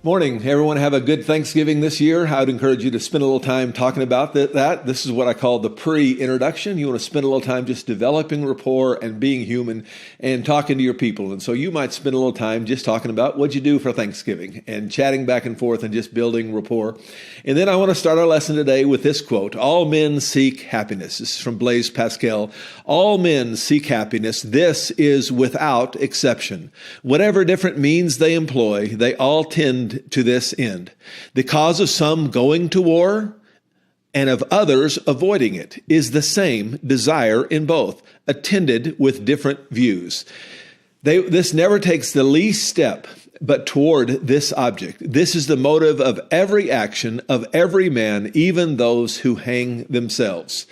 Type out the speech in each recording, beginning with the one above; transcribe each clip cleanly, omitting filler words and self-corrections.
Morning, everyone. Have a good Thanksgiving this year. I would encourage you to spend a little time talking about that. This is what I call the pre-introduction. You want to spend a little time just developing rapport and being human and talking to your people. And so you might spend a little time just talking about what you do for Thanksgiving and chatting back and forth and just building rapport. And then I want to start our lesson today with this quote: all men seek happiness. This is from Blaise Pascal. All men seek happiness. This is without exception. Whatever different means they employ, they all tend to this end. The cause of some going to war and of others avoiding it is the same desire in both, attended with different views. This never takes the least step but toward this object. This is the motive of every action of every man, even those who hang themselves.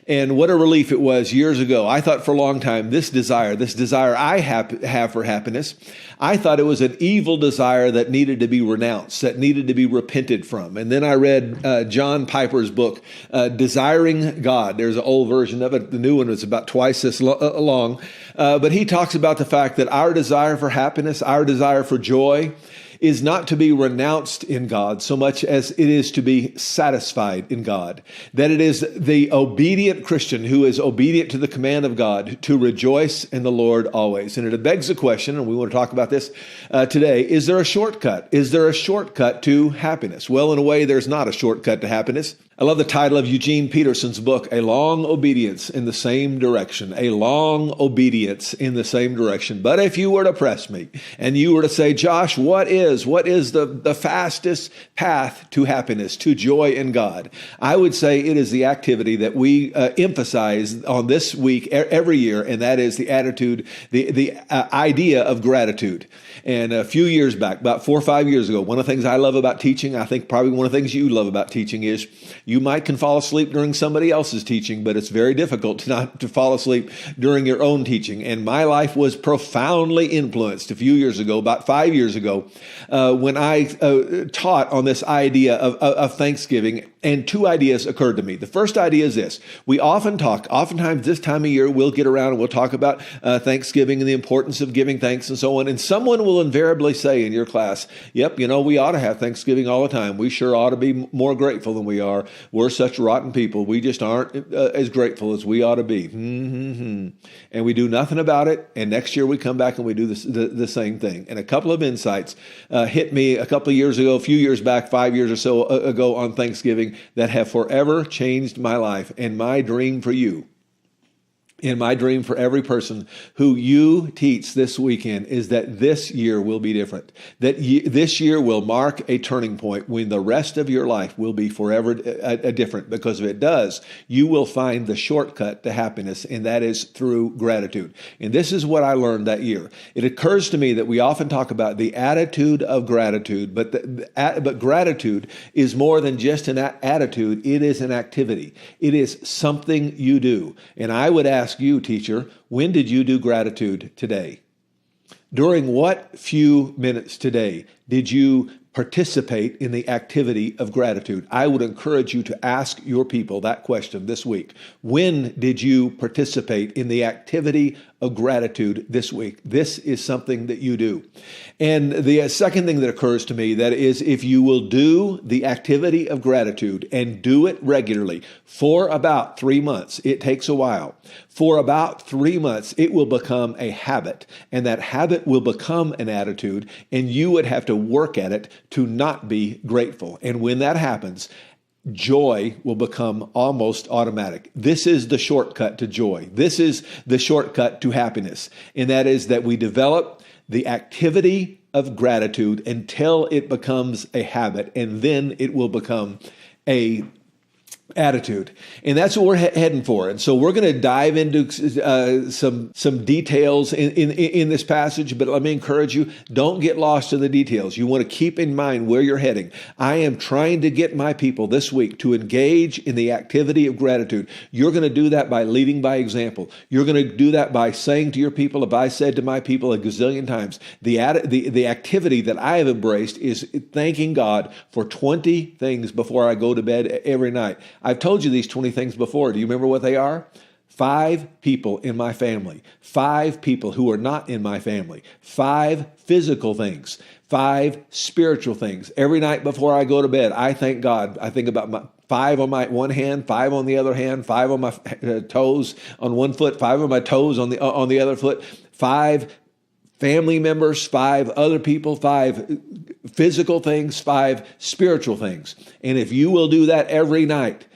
And what a relief it was years ago. I thought for a long time, this desire I have for happiness, I thought it was an evil desire that needed to be renounced, that needed to be repented from. And then I read John Piper's book, Desiring God. There's an old version of it. The new one was about twice this long. But he talks about the fact that our desire for happiness, our desire for joy, is not to be renounced in God so much as it is to be satisfied in God. That it is the obedient Christian who is obedient to the command of God to rejoice in the Lord always. And it begs the question, and we want to talk about this today, is there a shortcut? Is there a shortcut to happiness? Well, in a way, there's not a shortcut to happiness. I love the title of Eugene Peterson's book, A Long Obedience in the Same Direction. A long obedience in the same direction. But if you were to press me and you were to say, Josh, what is the fastest path to happiness, to joy in God? I would say it is the activity that we emphasize on this week every year, and that is the attitude, the idea of gratitude. And a few years back, about 4 or 5 years ago, one of the things I love about teaching, I think probably one of the things you love about teaching is you can fall asleep during somebody else's teaching, but it's very difficult to fall asleep during your own teaching. And my life was profoundly influenced a few years ago, about 5 years ago, when I taught on this idea of Thanksgiving. And two ideas occurred to me. The first idea is this. We oftentimes this time of year, we'll get around and we'll talk about Thanksgiving and the importance of giving thanks and so on. And someone will invariably say in your class, yep, we ought to have Thanksgiving all the time. We sure ought to be more grateful than we are. We're such rotten people. We just aren't as grateful as we ought to be. And we do nothing about it. And next year we come back and we do the same thing. And a couple of insights hit me a couple of years ago, a few years back, 5 years or so ago on Thanksgiving, that have forever changed my life and my dream for you. And my dream for every person who you teach this weekend is that this year will be different. That this year will mark a turning point when the rest of your life will be forever different. Because if it does, you will find the shortcut to happiness, and that is through gratitude. And this is what I learned that year. It occurs to me that we often talk about the attitude of gratitude, but gratitude is more than just an attitude. It is an activity. It is something you do. And I would ask you, teacher, when did you do gratitude today? During what few minutes today did you participate in the activity of gratitude? I would encourage you to ask your people that question this week. When did you participate in the activity of gratitude this week? This is something that you do. And the second thing that occurs to me, that is, if you will do the activity of gratitude and do it regularly for about 3 months, it takes a while. For about 3 months, it will become a habit, and that habit will become an attitude, and you would have to work at it to not be grateful. And when that happens, joy will become almost automatic. This is the shortcut to joy. This is the shortcut to happiness. And that is that we develop the activity of gratitude until it becomes a habit, and then it will become a attitude. And that's what we're heading for. And so we're going to dive into some details in this passage, but let me encourage you, don't get lost in the details. You want to keep in mind where you're heading. I am trying to get my people this week to engage in the activity of gratitude. You're going to do that by leading by example. You're going to do that by saying to your people, if I said to my people a gazillion times, the activity that I have embraced is thanking God for 20 things before I go to bed every night. I've told you these 20 things before. Do you remember what they are? 5 people in my family, 5 people who are not in my family, 5 physical things, 5 spiritual things. Every night before I go to bed, I thank God. I think about my 5 on my one hand, 5 on the other hand, 5 on my toes on one foot, 5 on my toes on the other foot, 5 family members, 5 other people, 5 physical things, 5 spiritual things. And if you will do that every night,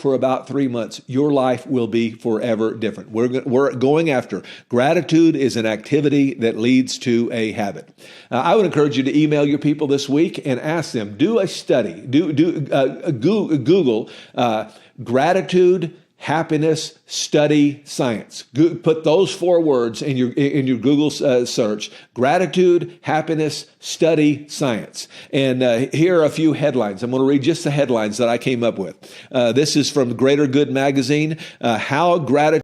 for about 3 months, your life will be forever different. We're going after. Gratitude is an activity that leads to a habit. I would encourage you to email your people this week and ask them, do a study, Google gratitude, happiness, study, science. Put those 4 words in your Google search: gratitude, happiness, study, science. And here are a few headlines. I'm going to read just the headlines that I came up with. This is from Greater Good magazine. How gratitude